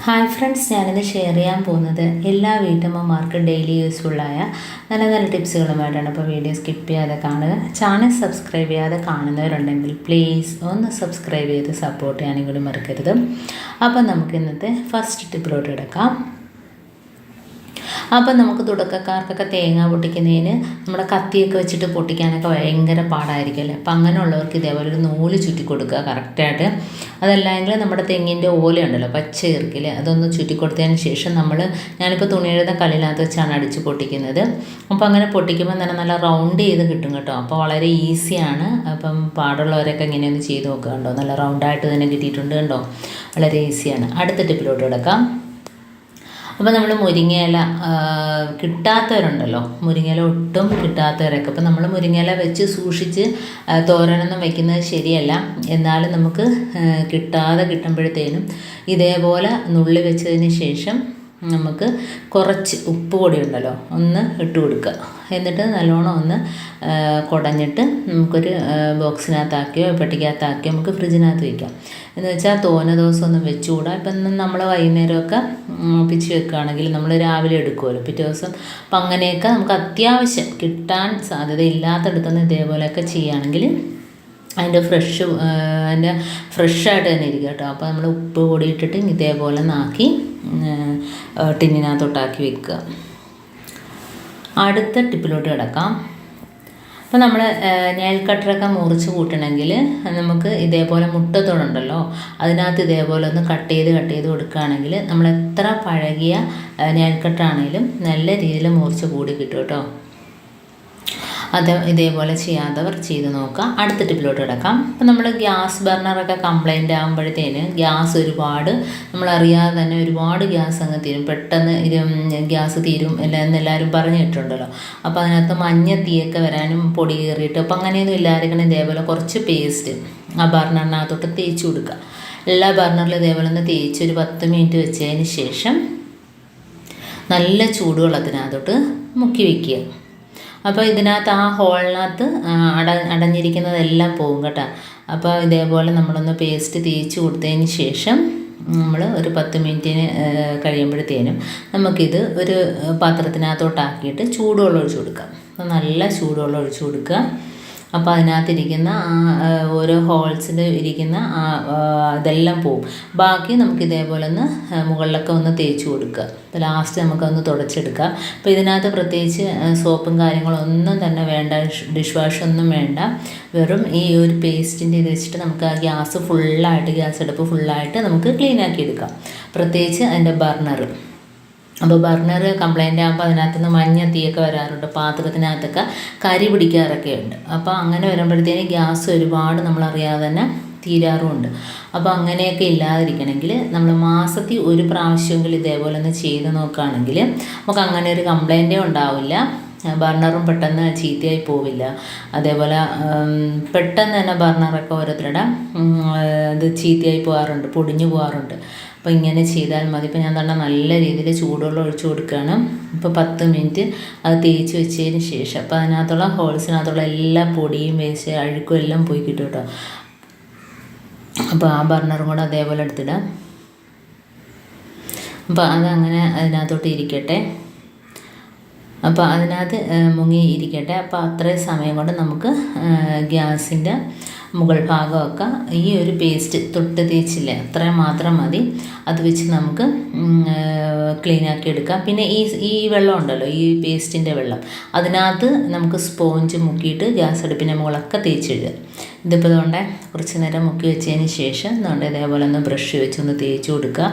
Hi friends, ഞാനിന്ന് share ചെയ്യാൻ പോകുന്നത് എല്ലാ വീട്ടമ്മമാർക്കും ഡെയിലി യൂസ്ഫുള്ളായ നല്ല നല്ല ടിപ്സുകളുമായിട്ടാണ്. അപ്പോൾ വീഡിയോ സ്കിപ്പ് ചെയ്യാതെ കാണുക. ചാനൽ സബ്സ്ക്രൈബ് ചെയ്യാതെ കാണുന്നവരുണ്ടെങ്കിൽ പ്ലീസ് ഒന്ന് സബ്സ്ക്രൈബ് ചെയ്ത് സപ്പോർട്ട് ചെയ്യാനും കൂടി മറക്കരുത്. അപ്പോൾ നമുക്ക് ഇന്നത്തെ ഫസ്റ്റ് ടിപ്പിലോട്ട് കിടക്കാം. അപ്പം നമുക്ക് തുടക്കക്കാർക്കൊക്കെ തേങ്ങ പൊട്ടിക്കുന്നതിന് നമ്മുടെ കത്തിയൊക്കെ വെച്ചിട്ട് പൊട്ടിക്കാനൊക്കെ ഭയങ്കര പാടായിരിക്കും അല്ലേ. അപ്പം അങ്ങനെയുള്ളവർക്ക് ഇതേപോലെ ഒരു നൂല് ചുറ്റി കൊടുക്കുക കറക്റ്റായിട്ട്. അതല്ലെങ്കിൽ നമ്മുടെ തെങ്ങിൻ്റെ ഓലയുണ്ടല്ലോ, പച്ച ഈർക്കിൽ, അതൊന്ന് ചുറ്റി കൊടുത്തതിന് ശേഷം ഞാനിപ്പോൾ തുണിയെഴുത കല്ലിനകത്ത് വെച്ചാണ് അടിച്ച് പൊട്ടിക്കുന്നത്. അപ്പോൾ അങ്ങനെ പൊട്ടിക്കുമ്പോൾ തന്നെ നല്ല റൗണ്ട് ചെയ്ത് കിട്ടും കേട്ടോ. അപ്പോൾ വളരെ ഈസിയാണ്. അപ്പം പാടുള്ളവരൊക്കെ ഇങ്ങനെയൊന്ന് ചെയ്ത് നോക്കുക. കണ്ടോ, നല്ല റൗണ്ടായിട്ട് തന്നെ കിട്ടിയിട്ടുണ്ട് കണ്ടോ, വളരെ ഈസിയാണ്. അടുത്ത ടിപ്പിലോട്ട് കിടക്കാം. അപ്പോൾ നമ്മൾ മുരിങ്ങയില കിട്ടാത്തവരുണ്ടല്ലോ, മുരിങ്ങയില ഒട്ടും കിട്ടാത്തവരൊക്കെ, അപ്പോൾ നമ്മൾ മുരിങ്ങയില വെച്ച് സൂക്ഷിച്ച് തോരനൊന്നും വയ്ക്കുന്നത് ശരിയല്ല. എന്നാലും നമുക്ക് കിട്ടുമ്പോഴത്തേനും ഇതേപോലെ നുള്ളി വെച്ചതിന് ശേഷം നമുക്ക് കുറച്ച് ഉപ്പ് പൊടി ഉണ്ടല്ലോ ഒന്ന് ഇട്ട് കൊടുക്കുക. എന്നിട്ട് നല്ലോണം ഒന്ന് കുടഞ്ഞിട്ട് നമുക്കൊരു ബോക്സിനകത്താക്കിയോ പെട്ടിക്കകത്താക്കിയോ നമുക്ക് ഫ്രിഡ്ജിനകത്ത് വയ്ക്കാം. എന്ന് വെച്ചാൽ തോന ദിവസം ഒന്നും വെച്ചുകൂടാ. ഇപ്പം നമ്മൾ വൈകുന്നേരമൊക്കെ പിച്ച് വെക്കുകയാണെങ്കിൽ നമ്മൾ രാവിലെ എടുക്കുമല്ലോ പിറ്റേ ദിവസം. അപ്പം അങ്ങനെയൊക്കെ നമുക്ക് അത്യാവശ്യം കിട്ടാൻ സാധ്യതയില്ലാത്തടത്തുനിന്ന് ഇതേപോലെയൊക്കെ ചെയ്യുകയാണെങ്കിൽ അതിൻ്റെ ഫ്രഷായിട്ട് തന്നെ ഇരിക്കും കേട്ടോ. അപ്പോൾ നമ്മൾ ഉപ്പ് പൊടി ഇട്ടിട്ട് ഇതേപോലെ നാക്കി ടിന്നിനകത്തോട്ടാക്കി വെക്കുക. അടുത്ത ടിപ്പിലോട്ട് കിടക്കാം. അപ്പോൾ നമ്മൾ നെയിൽ കട്ടറൊക്കെ മുറിച്ച് കൂട്ടണമെങ്കിൽ നമുക്ക് ഇതേപോലെ മുട്ടത്തോടുണ്ടല്ലോ, അതിനകത്ത് ഇതേപോലെ ഒന്ന് കട്ട് ചെയ്ത് കൊടുക്കുകയാണെങ്കിൽ നമ്മൾ എത്ര പഴകിയ നെയിൽ കട്ടറാണെങ്കിലും നല്ല രീതിയിൽ മുറിച്ച് കൂടി കിട്ടും കേട്ടോ. ഇതേപോലെ ചെയ്യാത്തവർ ചെയ്ത് നോക്കുക. അടുത്ത ടിപ്പിലോട്ട് കിടക്കാം. അപ്പോൾ നമ്മൾ ഗ്യാസ് ബർണറൊക്കെ കംപ്ലൈൻ്റ് ആകുമ്പോഴത്തേന് ഗ്യാസ് നമ്മളറിയാതെ തന്നെ ഒരുപാട് ഗ്യാസ് അങ്ങ് തീരും, പെട്ടെന്ന് ഗ്യാസ് തീരും എല്ലാവരും പറഞ്ഞു കേട്ടിട്ടുണ്ടല്ലോ. അപ്പോൾ അതിനകത്ത് മഞ്ഞ തീയൊക്കെ വരാനും പൊടി കയറിയിട്ട്, അപ്പോൾ അങ്ങനെയൊന്നും ഇല്ലാതിരിക്കണം. ഇതേപോലെ കുറച്ച് പേസ്റ്റ് ആ ബർണറിനകത്തോട്ട് തേച്ച് കൊടുക്കുക. എല്ലാ ബർണറിലും ഇതേപോലെ ഒന്ന് തേച്ച് ഒരു 10 മിനിറ്റ് വെച്ചതിന് ശേഷം നല്ല ചൂടുവെള്ളത്തിനകത്തോട്ട് മുക്കി വയ്ക്കുക. അപ്പോൾ ഇതിനകത്ത് ആ ഹോളിനകത്ത് അടഞ്ഞിരിക്കുന്നതെല്ലാം പോകും കേട്ടോ. അപ്പോൾ ഇതേപോലെ നമ്മളൊന്ന് പേസ്റ്റ് തേച്ച് കൊടുത്തതിന് ശേഷം നമ്മൾ ഒരു 10 മിനിറ്റിന് കഴിയുമ്പോഴത്തേനും നമുക്കിത് ഒരു പാത്രത്തിനകത്തോട്ടാക്കിയിട്ട് ചൂടുവെള്ളം ഒഴിച്ച് കൊടുക്കാം. അപ്പോൾ നല്ല ചൂടുവെള്ളം ഒഴിച്ച് കൊടുക്കുക. അപ്പോൾ അതിനകത്തിരിക്കുന്ന ഓരോ ഹോൾസിൽ ഇരിക്കുന്ന ഇതെല്ലാം പോവും. ബാക്കി നമുക്ക് ഇതേപോലെ ഒന്ന് മുകളിലൊക്കെ ഒന്ന് തേച്ച് കൊടുക്കുക. അപ്പോൾ ലാസ്റ്റ് നമുക്കൊന്ന് തുടച്ചെടുക്കുക. അപ്പോൾ ഇതിനകത്ത് പ്രത്യേകിച്ച് സോപ്പും കാര്യങ്ങളൊന്നും തന്നെ വേണ്ട, ഡിഷ് വാഷൊന്നും വേണ്ട. വെറും ഈ ഒരു പേസ്റ്റിൻ്റെ ഇത് വെച്ചിട്ട് നമുക്ക് ആ ഗ്യാസ് അടുപ്പ് ഫുള്ളായിട്ട് നമുക്ക് ക്ലീനാക്കി എടുക്കാം. പ്രത്യേകിച്ച് അതിൻ്റെ ബർണർ. അപ്പോൾ ബർണർ കംപ്ലൈൻ്റ് ആകുമ്പോൾ അതിനകത്തുനിന്ന് മഞ്ഞ തീയൊക്കെ വരാറുണ്ട്, പാത്രത്തിനകത്തൊക്കെ കരി പിടിക്കാറൊക്കെ ഉണ്ട്. അപ്പോൾ അങ്ങനെ വരുമ്പോഴത്തേന് ഗ്യാസ് ഒരുപാട് നമ്മളറിയാതെ തന്നെ തീരാറുമുണ്ട്. അപ്പോൾ അങ്ങനെയൊക്കെ ഇല്ലാതിരിക്കണമെങ്കിൽ നമ്മൾ മാസത്തിൽ ഒരു പ്രാവശ്യമെങ്കിലും ഇതേപോലെ ഒന്ന് ചെയ്ത് നോക്കുകയാണെങ്കിൽ നമുക്ക് അങ്ങനെ ഒരു കംപ്ലൈൻറ്റേ ഉണ്ടാവില്ല. ബർണറും പെട്ടെന്ന് ചീത്തയായി പോവില്ല. അതേപോലെ പെട്ടെന്ന് തന്നെ ബർണറൊക്കെ ഓരോരുത്തരുടെ ഇത് ചീത്തയായി പോകാറുണ്ട്, പൊടിഞ്ഞു പോകാറുണ്ട്. അപ്പോൾ ഇങ്ങനെ ചെയ്താൽ മതി. ഇപ്പോൾ ഞാൻ തന്നെ നല്ല രീതിയിൽ ചൂടുവെള്ളം ഒഴിച്ച് കൊടുക്കുകയാണ്. ഇപ്പോൾ 10 മിനിറ്റ് അത് തേച്ച് വെച്ചതിന് ശേഷം അപ്പോൾ അതിനകത്തുള്ള ഹോൾസിനകത്തുള്ള എല്ലാ പൊടിയും വേസ്റ്റ് അഴുക്കും എല്ലാം പോയി കിട്ടും കേട്ടോ. അപ്പോൾ ആ ബർണറും കൂടെ അതേപോലെ എടുത്തിടാം. അപ്പോൾ അതങ്ങനെ അതിനകത്തോട്ട് ഇരിക്കട്ടെ. അപ്പോൾ അതിനകത്ത് മുങ്ങി ഇരിക്കട്ടെ. അപ്പോൾ അത്രയും സമയം കൊണ്ട് നമുക്ക് ഗ്യാസിൻ്റെ മുകൾ ഭാഗമൊക്കെ ഈ ഒരു പേസ്റ്റ് തൊട്ട് തേച്ചില്ലേ, അത്രയും മാത്രം മതി. അത് വെച്ച് നമുക്ക് ക്ലീനാക്കി എടുക്കാം. പിന്നെ ഈ വെള്ളം ഉണ്ടല്ലോ, ഈ പേസ്റ്റിൻ്റെ വെള്ളം, അതിനകത്ത് നമുക്ക് സ്പോഞ്ച് മുക്കിയിട്ട് ഗ്യാസ് അടുപ്പിൻ്റെ മുകളൊക്കെ തേച്ചിടുക. ഇതിപ്പോൾ അതുകൊണ്ട് കുറച്ച് നേരം മുക്കി വെച്ചതിന് ശേഷം അതുകൊണ്ട് ഇതേപോലെ ഒന്ന് ബ്രഷ് വെച്ചൊന്ന് തേച്ച് കൊടുക്കുക.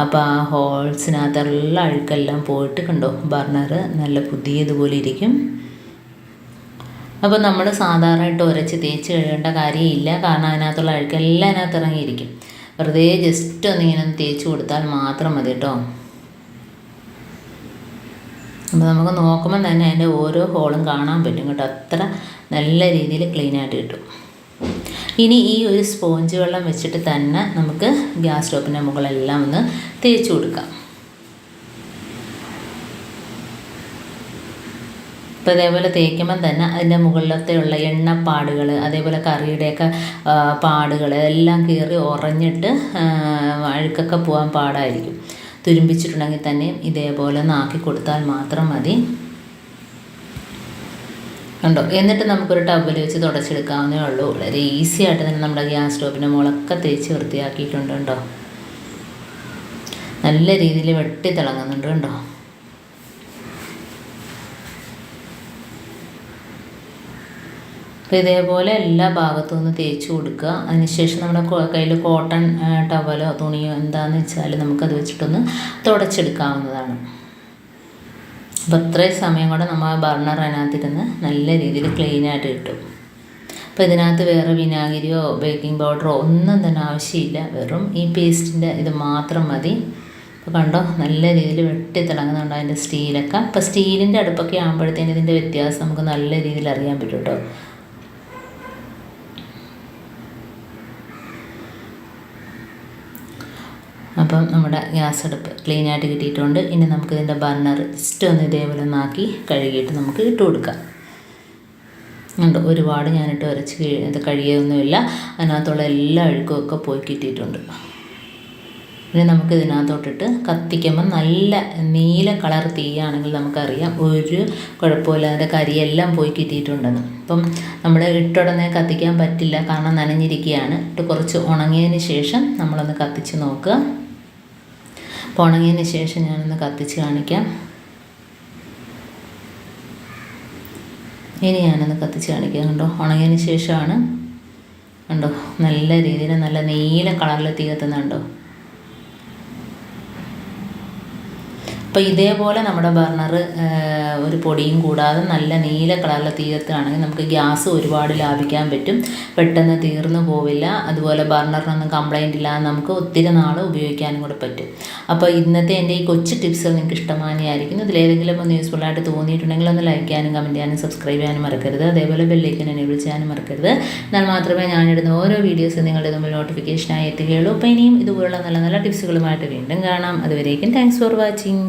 അപ്പോൾ ആ ഹോൾസിനകത്തുള്ള അഴുക്കെല്ലാം പോയിട്ട് കണ്ടോ, ബർണർ നല്ല പുതിയതുപോലെ ഇരിക്കും. അപ്പോൾ നമ്മൾ സാധാരണയായിട്ട് ഉരച്ച് തേച്ച് കഴിയേണ്ട കാര്യമില്ല, കാരണം അതിനകത്തുള്ള അഴുക്കെല്ലാം അതിനകത്ത് ഇറങ്ങിയിരിക്കും. വെറുതെ ജസ്റ്റ് ഒന്നിങ്ങനെ തേച്ച് കൊടുത്താൽ മാത്രം മതി കേട്ടോ. അപ്പോൾ നമുക്ക് നോക്കുമ്പോൾ തന്നെ അതിൻ്റെ ഓരോ ഹോളും കാണാൻ പറ്റും കേട്ടോ. അത്ര നല്ല രീതിയിൽ ക്ലീനായിട്ട് കിട്ടും. ഇനി ഈ ഒരു സ്പോഞ്ച് വെള്ളം വെച്ചിട്ട് തന്നെ നമുക്ക് ഗ്യാസ് സ്റ്റോപ്പിൻ്റെ മുകളെല്ലാം ഒന്ന് തേച്ച് കൊടുക്കാം. അപ്പോൾ ഇതേപോലെ തേക്കുമ്പം തന്നെ അതിൻ്റെ മുകളിലത്തെയുള്ള എണ്ണപ്പാടുകൾ അതേപോലെ കറിയുടെയൊക്കെ പാടുകൾ എല്ലാം കീറി ഉറഞ്ഞിട്ട് അഴുക്കൊക്കെ പോകാൻ പാടായിരിക്കും. തുരുമ്പിച്ചിട്ടുണ്ടെങ്കിൽ തന്നെ ഇതേപോലെ ഒന്ന് ആക്കി കൊടുത്താൽ മാത്രം മതി. കണ്ടോ? എന്നിട്ട് നമുക്കൊരു ടവൽ വെച്ച് തുടച്ചെടുക്കാവുന്നേ ഉള്ളൂ. വളരെ ഈസി ആയിട്ട് തന്നെ നമ്മുടെ ഗ്യാസ് സ്റ്റോപ്പിൻ്റെ മുകളൊക്കെ തേച്ച് വൃത്തിയാക്കിയിട്ടുണ്ട് കേട്ടോ. നല്ല രീതിയിൽ വെട്ടി തിളങ്ങുന്നുണ്ട് കേട്ടോ. അപ്പോൾ ഇതേപോലെ എല്ലാ ഭാഗത്തും ഒന്ന് തേച്ച് കൊടുക്കുക. അതിനുശേഷം നമ്മുടെ കയ്യിൽ കോട്ടൺ ടവലോ തുണിയോ എന്താണെന്ന് വെച്ചാൽ നമുക്കത് വെച്ചിട്ടൊന്ന് തുടച്ചെടുക്കാവുന്നതാണ്. അപ്പോൾ അത്രയും സമയം കൊണ്ട് നമ്മൾ ബർണർ അതിനകത്തിരുന്ന് നല്ല രീതിയിൽ ക്ലീനായിട്ട് കിട്ടും. അപ്പോൾ ഇതിനകത്ത് വേറെ വിനാഗിരിയോ ബേക്കിംഗ് പൗഡറോ ഒന്നും തന്നെ ആവശ്യമില്ല. വെറും ഈ പേസ്റ്റിൻ്റെ ഇത് മാത്രം മതി. അപ്പോൾ കണ്ടോ, നല്ല രീതിയിൽ വെട്ടി തിളങ്ങുന്നുണ്ട് അതിൻ്റെ സ്റ്റീലൊക്കെ. അപ്പോൾ സ്റ്റീലിൻ്റെ അടുപ്പൊക്കെ ആകുമ്പോഴത്തേന് ഇതിൻ്റെ വ്യത്യാസം നമുക്ക് നല്ല രീതിയിൽ അറിയാൻ പറ്റും കേട്ടോ. അപ്പം നമ്മുടെ ഗ്യാസ് അടുപ്പ് ക്ലീനായിട്ട് കിട്ടിയിട്ടുണ്ട്. ഇനി നമുക്കിതിൻ്റെ ബർണർ ജസ്റ്റ് ഒന്ന് ഇതേപോലെ ഒന്നാക്കി കഴുകിയിട്ട് നമുക്ക് ഇട്ട് കൊടുക്കാം. ഉണ്ട്, ഒരുപാട് ഞാനിട്ട് ഉരച്ച് ഇത് കഴുകിയൊന്നുമില്ല. അതിനകത്തുള്ള എല്ലാ അഴുക്കുമൊക്കെ പോയി കിട്ടിയിട്ടുണ്ട്. ഇനി നമുക്ക് ഇതിനകത്തോട്ടിട്ട് കത്തിക്കുമ്പം നല്ല നീല കളർ തീയാണെങ്കിൽ നമുക്കറിയാം ഒരു കുഴപ്പമില്ല, അതിൻ്റെ കരിയെല്ലാം പോയി കിട്ടിയിട്ടുണ്ടെന്ന്. അപ്പം നമ്മൾ ഇട്ടുടനെ കത്തിക്കാൻ പറ്റില്ല, കാരണം നനഞ്ഞിരിക്കുകയാണ്. ഇട്ട് കുറച്ച് ഉണങ്ങിയതിന് ശേഷം നമ്മളൊന്ന് കത്തിച്ച് നോക്കുക. അപ്പോൾ ഉണങ്ങിയതിന് ശേഷം ഞാനൊന്ന് കത്തിച്ച് കാണിക്കാം. ഇനി ഞാനൊന്ന് കത്തിച്ച് കാണിക്കാം. കണ്ടോ, ഉണങ്ങിയതിന് ശേഷമാണ്. കണ്ടോ, നല്ല രീതിയിൽ നല്ല നീല കളറിൽ തീ കത്തുന്നുണ്ടോ. അപ്പോൾ ഇതേപോലെ നമ്മുടെ ബർണർ ഒരു പൊടിയും കൂടാതെ നല്ല നീല കളറിലെ തീർത്തുകയാണെങ്കിൽ നമുക്ക് ഗ്യാസ് ഒരുപാട് ലാഭിക്കാൻ പറ്റും. പെട്ടെന്ന് തീർന്നു പോവില്ല. അതുപോലെ ബർണറിനൊന്നും കംപ്ലൈൻ്റ് ഇല്ലാതെ നമുക്ക് ഒത്തിരി നാൾ ഉപയോഗിക്കാനും കൂടെ പറ്റും. അപ്പോൾ ഇന്നത്തെ എൻ്റെ ഈ കൊച്ചു ടിപ്സ് നിങ്ങൾക്ക് ഇഷ്ടമായിരിക്കും. ഇതിലേതെങ്കിലും ഒന്ന് യൂസ്ഫുള്ളായിട്ട് തോന്നിയിട്ടുണ്ടെങ്കിൽ ഒന്ന് ലൈക്ക് ചെയ്യാനും കമൻറ്റ് ചെയ്യാനും സബ്സ്ക്രൈബ് ചെയ്യാനും മറക്കരുത്. അതേപോലെ ബെല്ലൈക്കൻ എന്നെ വിളിച്ചാനും മറക്കരുത്. എന്നാൽ മാത്രമേ ഞാനിടുന്ന ഓരോ വീഡിയോസും നിങ്ങളുടെ മുമ്പിൽ നോട്ടിഫിക്കേഷനായി എത്തുകയുള്ളൂ. അപ്പോൾ ഇനിയും ഇതുപോലുള്ള നല്ല നല്ല ടിപ്സുകളുമായിട്ട് വീണ്ടും കാണാം. അതുവരേക്കും താങ്ക്സ് ഫോർ വാച്ചിങ്.